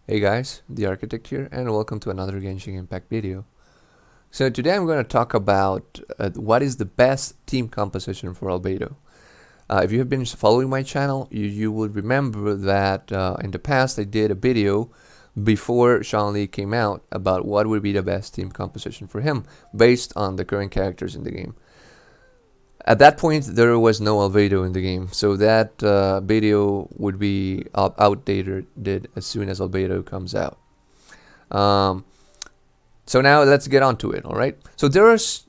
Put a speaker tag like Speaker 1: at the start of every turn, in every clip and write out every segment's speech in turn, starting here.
Speaker 1: Hey guys, the Architect here, and welcome to another Genshin Impact video. So today I'm going to talk about what is the best team composition for Albedo. If you have been following my channel, you will remember that in the past I did a video before Zhongli came out about what would be the best team composition for him based on the current characters in the game. At that point, there was no Albedo in the game, so that video would be outdated as soon as Albedo comes out. Um, so now let's get on to it, all right? So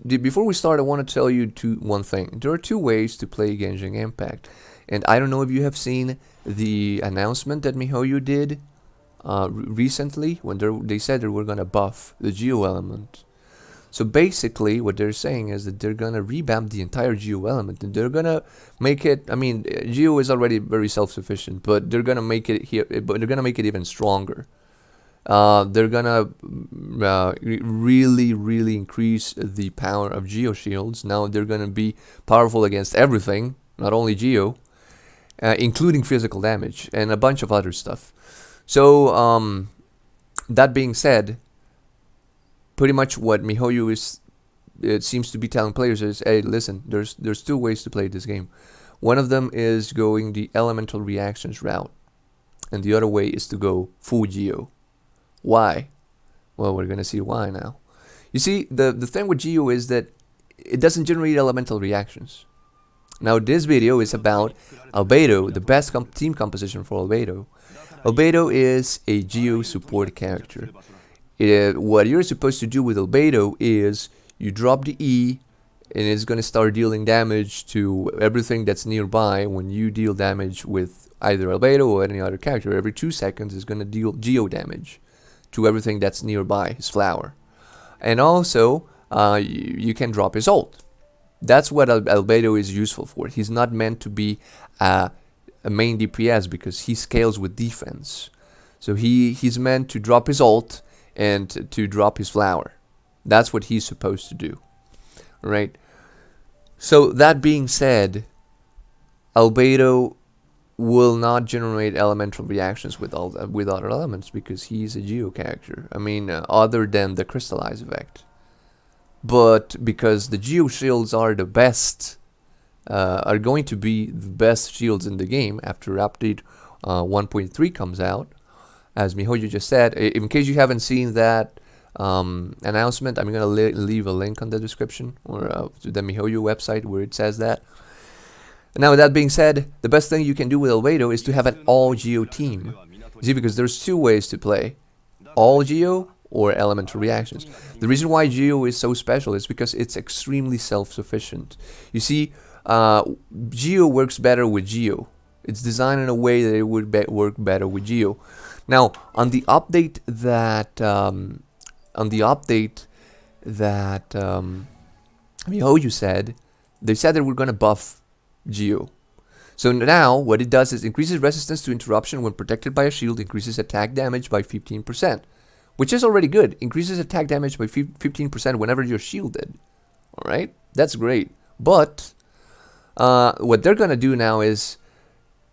Speaker 1: before we start, I want to tell you one thing. There are two ways to play Genshin Impact, and I don't know if you have seen the announcement that miHoYo did recently when they said they were gonna buff the Geo Element. So basically, what they're saying is that they're gonna revamp the entire Geo element, and they're gonna make it. I mean, Geo is already very self-sufficient, but they're gonna make it here. But they're gonna make it even stronger. They're gonna really increase the power of Geo shields. Now they're gonna be powerful against everything, not only Geo, including physical damage and a bunch of other stuff. So that being said, pretty much what miHoYo seems to be telling players is, hey, listen, there's two ways to play this game. One of them is going the elemental reactions route, and the other way is to go full Geo. Why? Well, we're gonna see why now. You see, the thing with Geo is that it doesn't generate elemental reactions. Now this video is about Albedo, the best team composition for Albedo. Albedo is a Geo support character. What you're supposed to do with Albedo is you drop the E, and it's going to start dealing damage to everything that's nearby. When you deal damage with either Albedo or any other character, every 2 seconds is going to deal Geo damage to everything that's nearby his flower. And also, you can drop his ult. That's what Albedo is useful for. He's not meant to be a main DPS because he scales with defense. So he's meant to drop his ult and to drop his flower. That's what he's supposed to do, right? So that being said, Albedo will not generate elemental reactions with other elements because he's a Geo character. I mean, other than the crystallize effect. But because the Geo shields are the best, are going to be the best shields in the game after update 1.3 comes out. As miHoYo just said, in case you haven't seen that announcement, I'm gonna leave a link on the description or to the miHoYo website where it says that. Now, with that being said, the best thing you can do with Albedo is to have an all Geo team. You see, because there's two ways to play: all Geo or elemental reactions. The reason why Geo is so special is because it's extremely self-sufficient. You see, Geo works better with Geo. It's designed in a way that it would work better with Geo. Now, on the update that miHoYo said, they said that we're gonna buff Geo. So now what it does is increases resistance to interruption when protected by a shield, increases attack damage by 15%, which is already good. Increases attack damage by 15% whenever you're shielded. All right, that's great. But what they're gonna do now is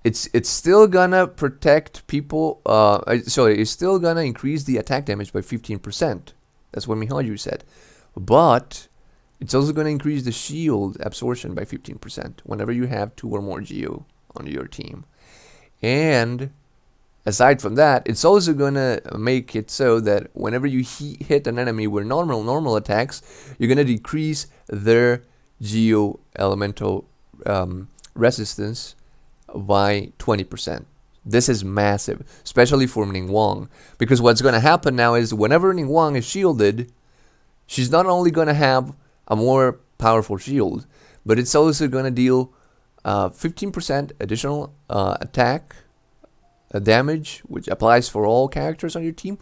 Speaker 1: it's still gonna protect people. Sorry, it's still gonna increase the attack damage by 15%. That's what miHoYo said. But it's also gonna increase the shield absorption by 15% whenever you have 2 or more Geo on your team. And aside from that, it's also gonna make it so that whenever you hit an enemy with normal attacks, you're gonna decrease their Geo elemental resistance by 20%. This is massive, especially for Ningguang, because what's going to happen now is whenever Ningguang is shielded, she's not only going to have a more powerful shield, but it's also going to deal 15% additional attack damage, which applies for all characters on your team.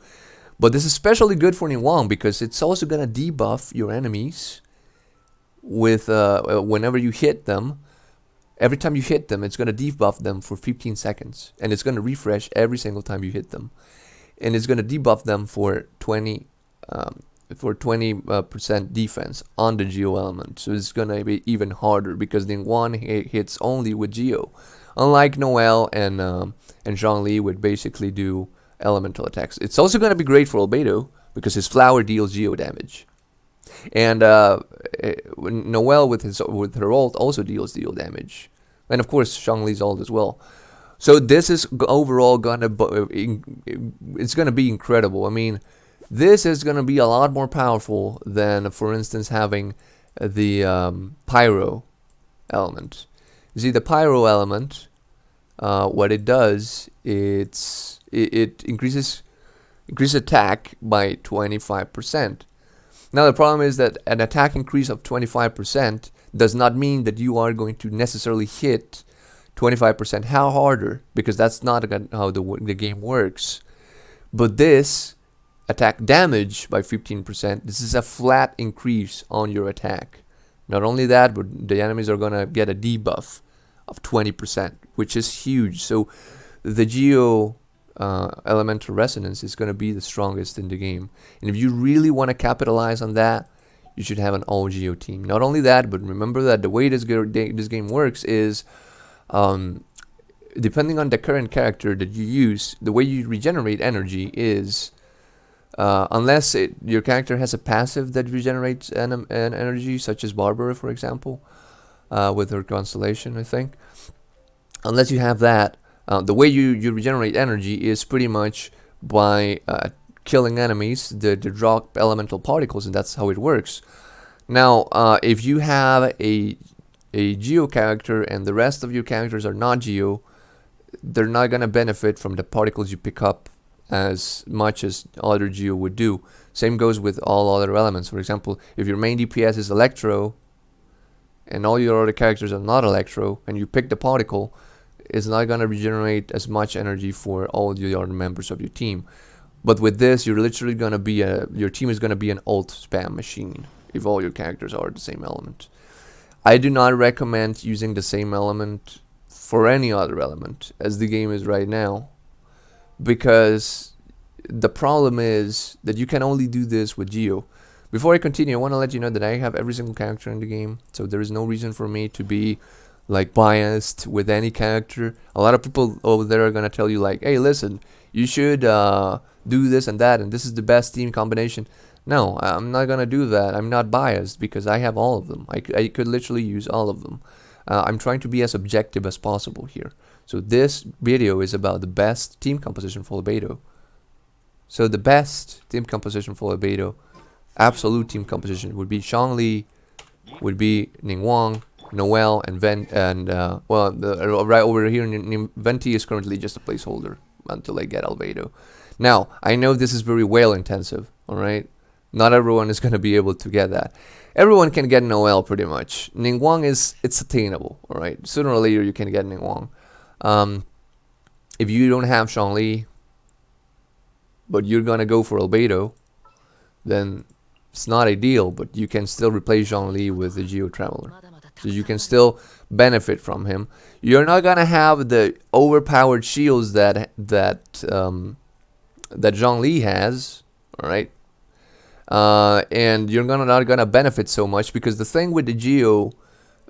Speaker 1: But this is especially good for Ningguang because it's also going to debuff your enemies with whenever you hit them. Every time you hit them, it's going to debuff them for 15 seconds. And it's going to refresh every single time you hit them. And it's going to debuff them for 20% defense on the Geo element. So it's going to be even harder because Ningguang hits only with Geo. Unlike Noelle and Zhongli would basically do elemental attacks. It's also going to be great for Albedo because his flower deals geo damage, and Noelle with her ult also deals geo damage, and of course Zhongli's ult as well. So this is overall it's gonna be incredible. I mean, this is gonna be a lot more powerful than, for instance, having the pyro element. You see, the pyro element, what it does, it increases attack by 25%. Now the problem is that an attack increase of 25% does not mean that you are going to necessarily hit 25% how harder, because that's not how the game works. But this attack damage by 15%, this is a flat increase on your attack. Not only that, but the enemies are gonna get a debuff of 20%, which is huge. So the Geo Elemental Resonance is gonna be the strongest in the game. And if you really want to capitalize on that, you should have an all Geo team. Not only that, but remember that the way this game works is, depending on the current character that you use, the way you regenerate energy is, unless your character has a passive that regenerates an energy, such as Barbara, for example, with her Constellation, I think. Unless you have that, the way you regenerate energy is pretty much by killing enemies that drop elemental particles, and that's how it works. Now, if you have a Geo character and the rest of your characters are not Geo, they're not going to benefit from the particles you pick up as much as other Geo would do. Same goes with all other elements. For example, if your main DPS is Electro and all your other characters are not Electro, and you pick the particle, it's not going to regenerate as much energy for all the other members of your team. But with this, you're literally going to be your team is going to be an ult spam machine if all your characters are the same element. I do not recommend using the same element for any other element as the game is right now, because the problem is that you can only do this with Geo. Before I continue, I want to let you know that I have every single character in the game, so there is no reason for me to be like biased with any character. A lot of people over there are gonna tell you like, hey, listen, you should do this and that, and this is the best team combination. No, I'm not gonna do that. I'm not biased because I have all of them. I could literally use all of them. I'm trying to be as objective as possible here. So this video is about the best team composition for Albedo. So the best team composition for Albedo, absolute team composition, would be Zhongli, would be Ningguang, Noelle, and right over here, Venti is currently just a placeholder until I get Albedo. Now, I know this is very whale intensive, alright? Not everyone is going to be able to get that. Everyone can get Noelle pretty much. Ningguang it's attainable, alright? Sooner or later you can get Ningguang. If you don't have Zhongli, but you're going to go for Albedo, then it's not ideal, but you can still replace Zhongli with the Geo Traveler. So you can still benefit from him. You're not gonna have the overpowered shields that Zhongli has, all right? And you're not gonna benefit so much, because the thing with the Geo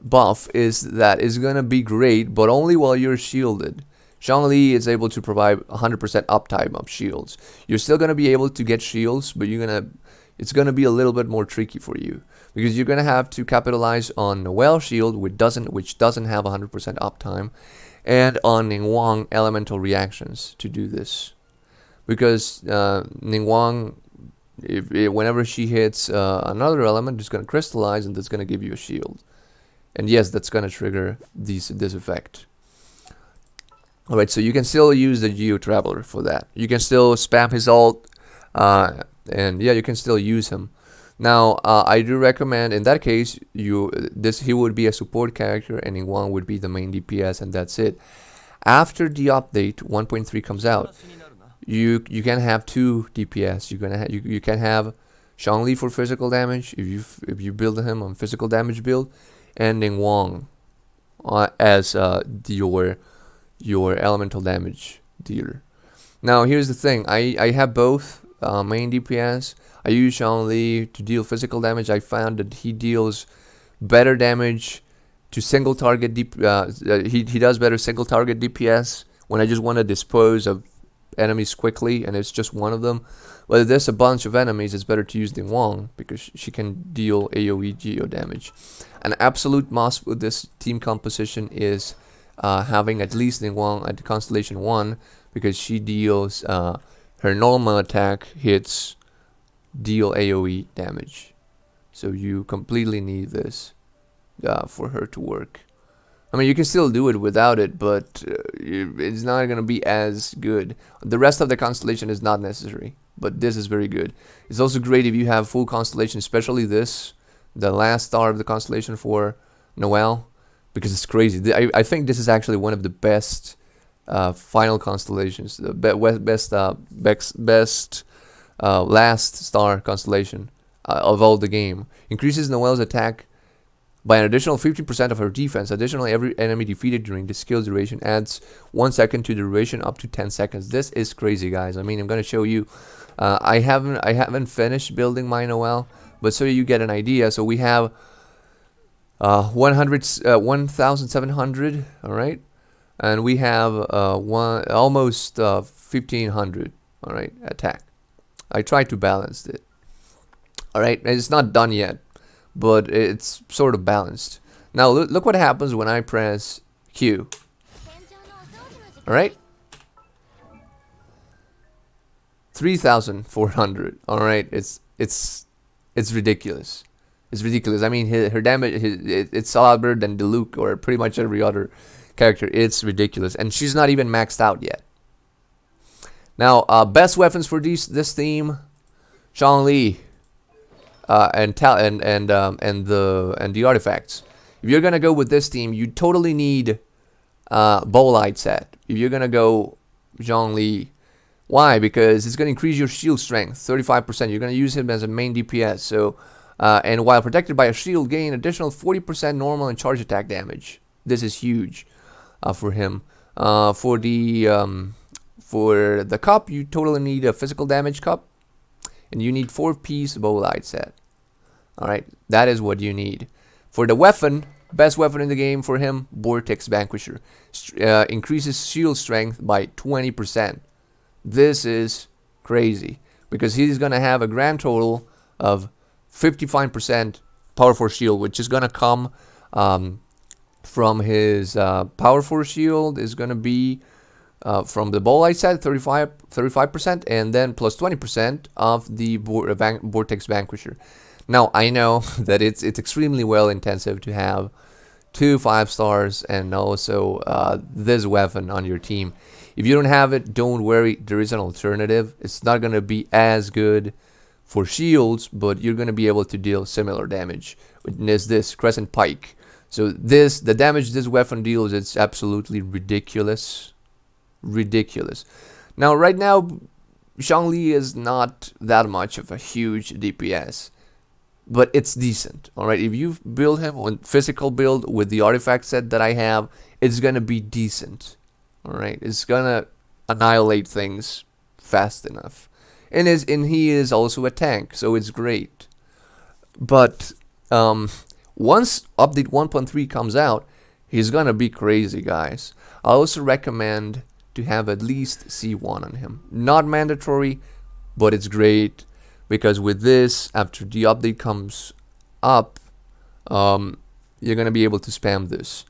Speaker 1: buff is that it's gonna be great, but only while you're shielded. Zhongli is able to provide 100% uptime of shields. You're still gonna be able to get shields, but it's gonna be a little bit more tricky for you, because you're gonna have to capitalize on Noelle shield, which doesn't have 100% uptime, and on Ningguang elemental reactions to do this, because Ningguang, whenever she hits another element, it's gonna crystallize, and that's gonna give you a shield, and yes, that's gonna trigger this effect. All right, so you can still use the Geo Traveler for that. You can still spam his ult, and yeah, you can still use him. Now, I do recommend, in that case, he would be a support character, and Ningguang would be the main DPS, and that's it. After the update 1.3 comes out, you can have two DPS. You can have Zhongli for physical damage if you build him on physical damage build, and Ningguang as your elemental damage dealer. Now, here's the thing. I have both main DPS. I use Zhongli to deal physical damage. I found that he deals better damage to single target he does better single target DPS when I just want to dispose of enemies quickly, and it's just one of them. But if there's a bunch of enemies, it's better to use Ningguang because she can deal AoE Geo damage. An absolute must with this team composition is having at least Ningguang at Constellation 1, because she deals her normal attack hits deal AoE damage. So you completely need this for her to work. I mean, you can still do it without it, but it's not going to be as good. The rest of the constellation is not necessary, but this is very good. It's also great if you have full constellation, especially this, the last star of the constellation for Noelle, because it's crazy. I think this is actually one of the best final constellations, the best last star constellation of all the game. Increases Noelle's attack by an additional 15% of her defense. Additionally, every enemy defeated during the skill duration adds 1 second to the duration up to 10 seconds. This is crazy, guys. I mean, I'm gonna show you. I haven't finished building my Noelle, but so you get an idea. So we have 1,700. All right, and we have almost 1,500. All right, attack. I tried to balance it. All right, it's not done yet, but it's sort of balanced. Now look what happens when I press Q. Alright, 3,400. Alright, it's ridiculous. It's ridiculous. I mean, her damage, it's a lot better than Diluc or pretty much every other character. It's ridiculous, and she's not even maxed out yet. Now, best weapons for this theme: Zhongli. And the artifacts. If you're gonna go with this team, you totally need Bolide set. If you're gonna go Zhongli, why? Because it's gonna increase your shield strength 35%. You're gonna use him as a main DPS. So, and while protected by a shield, gain additional 40% normal and charge attack damage. This is huge for him. For the cup, you totally need a physical damage cup, and you need 4-piece Bolide set. Alright, that is what you need. For the weapon, best weapon in the game for him, Vortex Vanquisher. Increases shield strength by 20%. This is crazy, because he's going to have a grand total of 55% power force shield, which is going to come from his power force shield is going to be from the Bolide set, 35%, and then plus 20% of the Vortex Vanquisher. Now, I know that it's extremely well intensive to have 2 5-stars and also this weapon on your team. If you don't have it, don't worry, there is an alternative. It's not going to be as good for shields, but you're going to be able to deal similar damage. Is this Crescent Pike. So the damage this weapon deals, it's absolutely ridiculous. Ridiculous. Now, right now, Zhongli is not that much of a huge DPS, but it's decent. Alright, if you build him on physical build with the artifact set that I have, it's gonna be decent. Alright, it's gonna annihilate things fast enough. And he is also a tank, so it's great. But once update 1.3 comes out, he's gonna be crazy, guys. I also recommend to have at least C1 on him. Not mandatory, but it's great, because with this, after the update comes up, you're gonna be able to spam this.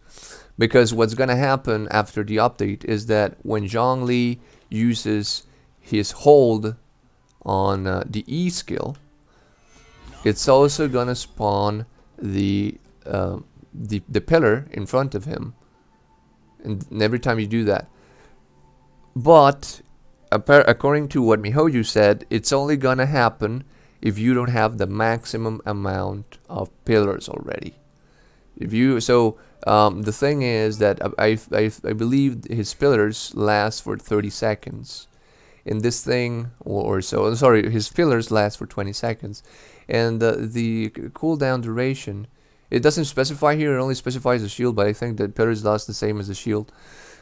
Speaker 1: Because what's gonna happen after the update is that when Zhongli uses his hold on the E skill, it's also gonna spawn the pillar in front of him, and every time you do that. But according to what Mihoju said, it's only gonna happen if you don't have the maximum amount of pillars already. If you the thing is that I believe his pillars last for 30 seconds. In this thing, or so, sorry, his pillars last for 20 seconds, and the cooldown duration, it doesn't specify here. It only specifies the shield, but I think that pillars last the same as the shield.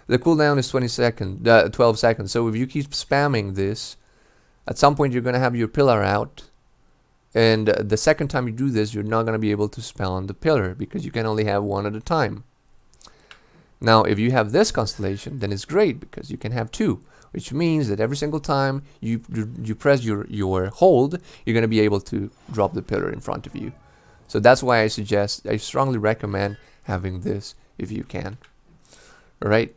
Speaker 1: The cooldown is 12 seconds. So if you keep spamming this, at some point you're gonna have your pillar out, and the second time you do this, you're not gonna be able to spawn the pillar because you can only have one at a time. Now, if you have this constellation, then it's great because you can have 2. which means that every single time you press your hold, you're going to be able to drop the pillar in front of you. So that's why I strongly recommend having this if you can. All right.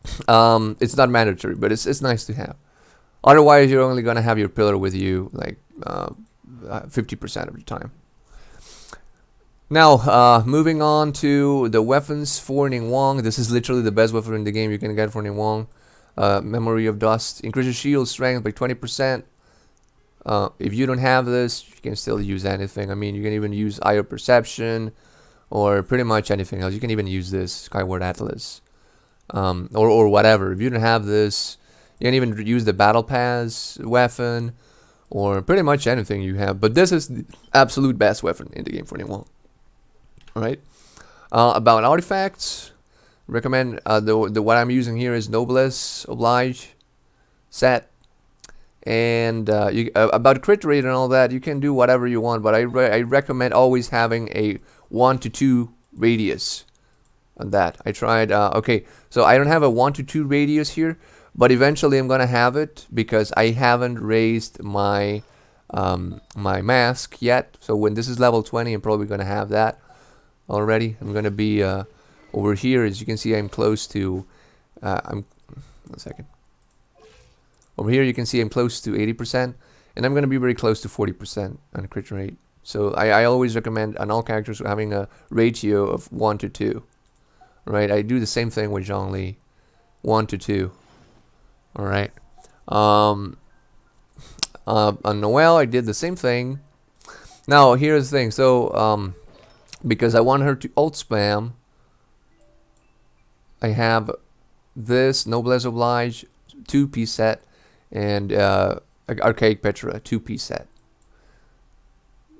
Speaker 1: It's not mandatory, but it's nice to have. Otherwise, you're only going to have your pillar with you like 50% of the time. Now, moving on to the weapons for Ningguang. This is literally the best weapon in the game you can get for Ningguang. Memory of Dust. Increases shield strength by 20%. If you don't have this, you can still use anything. I mean, you can even use Eye of Perception or pretty much anything else. You can even use this Skyward Atlas or whatever. If you don't have this, you can even use the Battle Pass weapon or pretty much anything you have. But this is the absolute best weapon in the game for Ningguang. Alright. About artifacts, recommend the what I'm using here is Noblesse Oblige set. And about crit rate and all that, you can do whatever you want, but I recommend always having a 1 to 2 radius on that. I tried, okay, so I don't have a 1 to 2 radius here, but eventually I'm gonna have it because I haven't raised my my mask yet. So when this is level 20, I'm probably gonna have that already. I'm gonna be over here. As you can see, I'm close to one second. Over here you can see I'm close to 80%, and I'm gonna be very close to 40% on crit rate. So I always recommend on all characters having a ratio of 1 to 2. Right? I do the same thing with Zhongli, 1 to 2. Alright. On Noelle I did the same thing. Now here's the thing, so because I want her to ult spam, I have this Noblesse Oblige 2-piece set and Archaic Petra 2-piece set.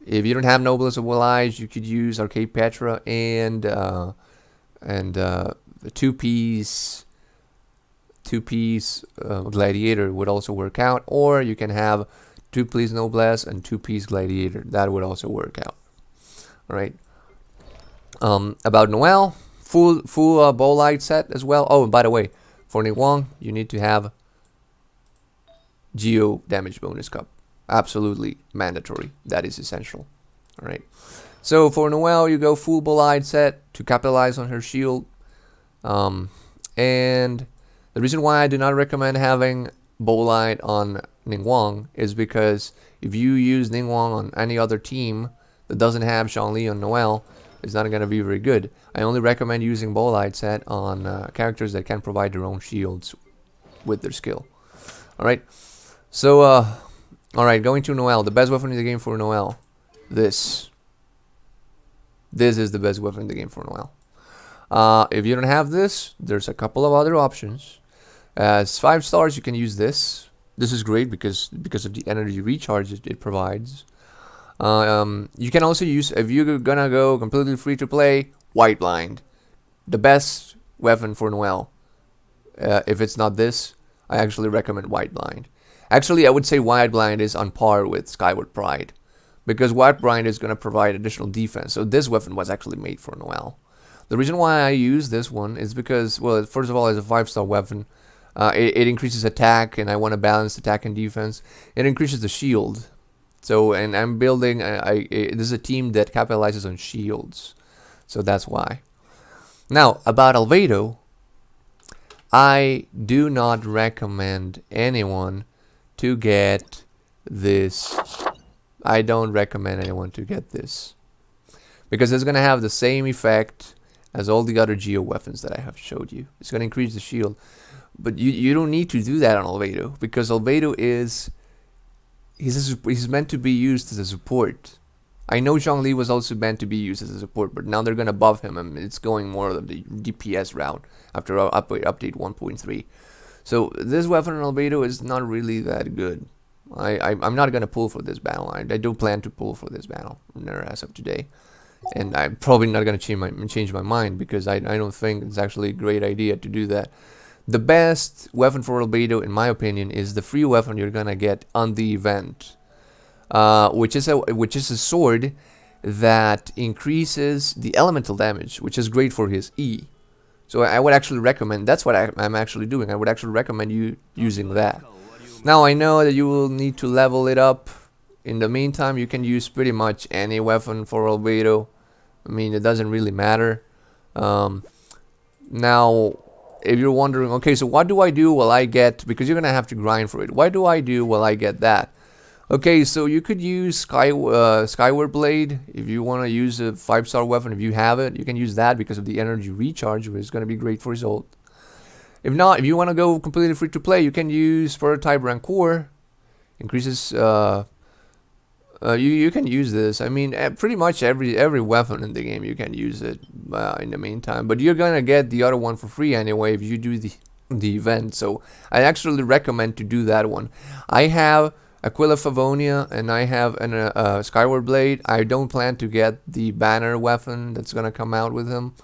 Speaker 1: If you don't have Noblesse Oblige, you could use Archaic Petra and the 2-piece Gladiator would also work out, or you can have 2-piece Noblesse and 2-piece Gladiator. That would also work out. All right. About Noelle, full bow light set as well. Oh, and by the way, for Ningguang, you need to have Geo damage bonus cup. Absolutely mandatory. That is essential. All right. So for Noelle, you go full bow light set to capitalize on her shield. And the reason why I do not recommend having bow light on Ningguang is because if you use Ningguang on any other team that doesn't have Zhongli or Noelle, it's not going to be very good. I only recommend using bow light set on characters that can provide their own shields with their skill. Alright, so alright, going to Noelle. The best weapon in the game for Noelle. This is the best weapon in the game for Noelle. If you don't have this, there's a couple of other options. As 5 stars, you can use this. This is great because of the energy recharge it provides. You can also use, if you're gonna go completely free to play, White Blind. The best weapon for Noelle. If it's not this, I actually recommend White Blind. Actually, I would say White Blind is on par with Skyward Pride, because White Blind is gonna provide additional defense. So this weapon was actually made for Noelle. The reason why I use this one is because, well, first of all, it's a 5-star weapon. It increases attack, and I want to balance attack and defense. It increases the shield. So, and I'm building, this is a team that capitalizes on shields. So that's why. Now, about Albedo, I do not recommend anyone to get this. I don't recommend anyone to get this, because it's going to have the same effect as all the other Geo weapons that I have showed you. It's going to increase the shield. But you don't need to do that on Albedo, because Albedo is... He's meant to be used as a support. I know Zhongli was also meant to be used as a support, but now they're going to buff him, and it's going more of the DPS route after update 1.3. So this weapon on Albedo is not really that good. I'm not going to pull for this battle. I do plan to pull for this battle as of today. And I'm probably not going to change my mind, because I don't think it's actually a great idea to do that. The best weapon for Albedo, in my opinion, is the free weapon you're gonna get on the event, which is a sword that increases the elemental damage, which is great for his E. So I would actually recommend, that's what I'm actually doing. I would actually recommend you using that. Now I know that you will need to level it up. In the meantime, you can use pretty much any weapon for Albedo. I mean, it doesn't really matter. Now, if you're wondering, okay, so what do I do while I get, because you're gonna have to grind for it. What do I do while I get that? Okay, so you could use Skyward Blade if you want to use a 5-star weapon. If you have it, you can use that because of the energy recharge, which is going to be great for his ult. If not, if you want to go completely free to play, you can use Prototype Rancor. Increases. You can use this. I mean, pretty much every weapon in the game you can use it in the meantime. But you're gonna get the other one for free anyway if you do the event. So I actually recommend to do that one. I have Aquila Favonia and I have an Skyward Blade. I don't plan to get the banner weapon that's gonna come out with him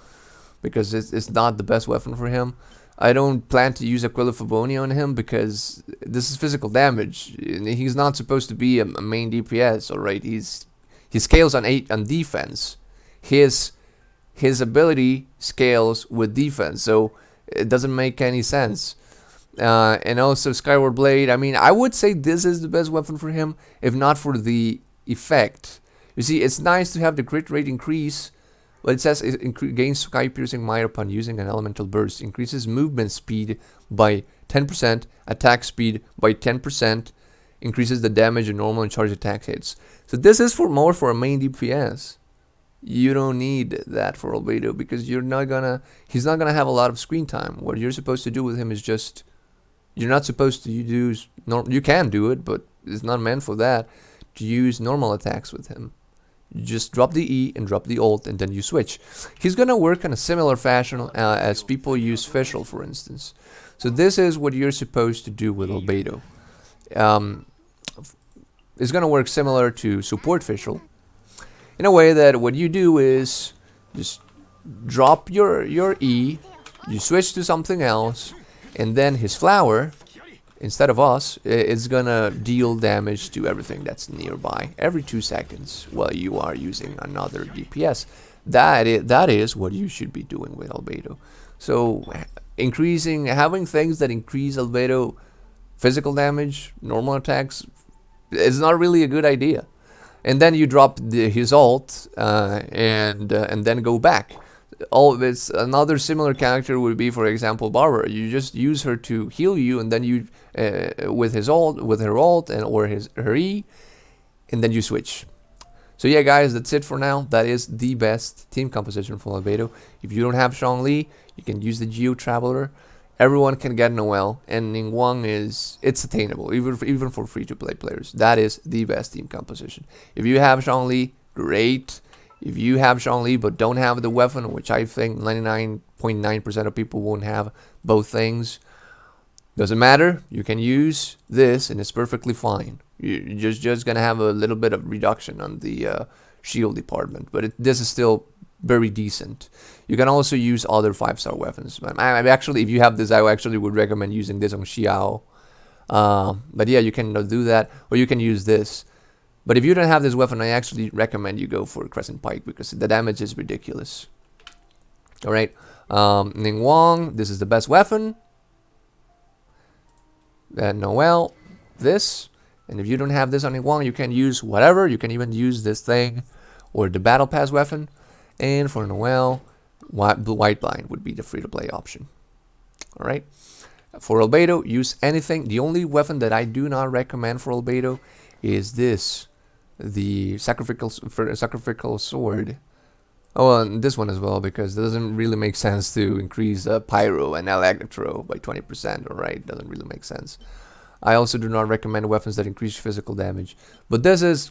Speaker 1: because it's not the best weapon for him. I don't plan to use Aquila Favonia on him because this is physical damage. He's not supposed to be a main DPS, alright? He scales on defense. His ability scales with defense, so it doesn't make any sense. And also Skyward Blade, I mean, I would say this is the best weapon for him, if not for the effect. You see, it's nice to have the crit rate increase, but it says it gains sky piercing might upon using an elemental burst, increases movement speed by 10%, attack speed by 10%, increases the damage in normal and charge attack hits. So this is more for a main DPS. You don't need that for Albedo because he's not gonna have a lot of screen time. What you're supposed to do with him is just, you're not supposed to you can do it, but it's not meant for that, to use normal attacks with him. You just drop the E and drop the ult and then you switch. He's gonna work in a similar fashion as people use Fischl, for instance. So this is what you're supposed to do with Albedo. It's gonna work similar to support Fischl, in a way that what you do is just drop your E, you switch to something else, and then his flower, instead of us, is gonna deal damage to everything that's nearby every 2 seconds while you are using another DPS. That is what you should be doing with Albedo. So having things that increase Albedo physical damage, normal attacks, is not really a good idea. And then you drop his ult and then go back. It's another similar character would be, for example, Barbara. You just use her to heal you, and then you with her ult and or her E, and then you switch. So yeah, guys, that's it for now. That is the best team composition for Albedo. If you don't have Zhongli, you can use the Geo Traveler. Everyone can get Noelle, and Ningguang it's attainable, even for free-to-play players. That is the best team composition. If you have Zhongli, great. If you have Zhongli but don't have the weapon, which I think 99.9% of people won't have both things, doesn't matter. You can use this, and it's perfectly fine. You're just gonna have a little bit of reduction on the shield department, but this is still very decent. You can also use other 5-star weapons. Actually, if you have this, I actually would recommend using this on Xiao. But yeah, you can do that, or you can use this. But if you don't have this weapon, I actually recommend you go for Crescent Pike because the damage is ridiculous. Alright, Ningguang, this is the best weapon. Noelle, this. And if you don't have this on Ningguang, you can use whatever. You can even use this thing or the Battle Pass weapon. And for Noelle, White Blind would be the free-to-play option. Alright. For Albedo, use anything. The only weapon that I do not recommend for Albedo is this. The sacrificial sword. Oh, and this one as well, because it doesn't really make sense to increase Pyro and Electro by 20%, alright? Doesn't really make sense. I also do not recommend weapons that increase physical damage. But this is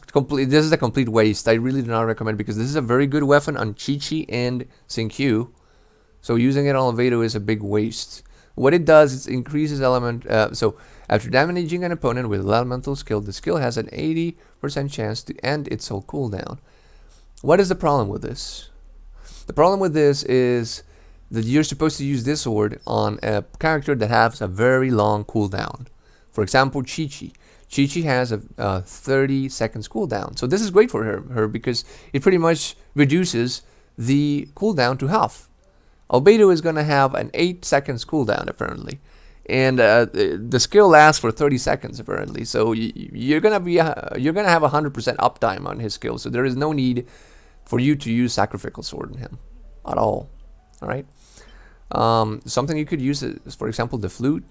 Speaker 1: a complete waste. I really do not recommend, because this is a very good weapon on Chi-Chi and Xingqiu. So using it on Albedo is a big waste. What it does is increases element. So after damaging an opponent with elemental skill, the skill has an 80% chance to end its whole cooldown. What is the problem with this? The problem with this is that you're supposed to use this sword on a character that has a very long cooldown. For example, Chi-Chi. Chi-Chi has a 30 seconds cooldown. So this is great for her because it pretty much reduces the cooldown to half. Albedo is gonna have an 8 seconds cooldown apparently, and the skill lasts for 30 seconds apparently. So you're gonna have 100% uptime on his skill. So there is no need for you to use Sacrificial Sword on him at all. All right. Something you could use is, for example, the flute.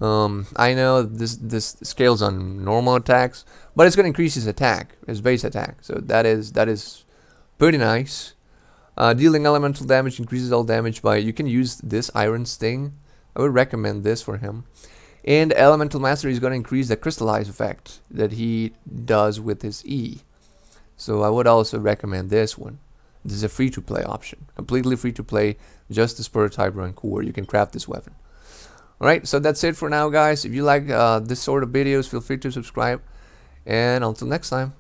Speaker 1: I know this scales on normal attacks, but it's gonna increase his attack, his base attack. So that is pretty nice. Dealing elemental damage increases all damage by. You can use this Iron Sting. I would recommend this for him. And Elemental Mastery is going to increase the crystallize effect that he does with his E. So I would also recommend this one. This is a free-to-play option. Completely free-to-play, just the Spur type run core. You can craft this weapon. Alright, so that's it for now, guys. If you like this sort of videos, feel free to subscribe. And until next time.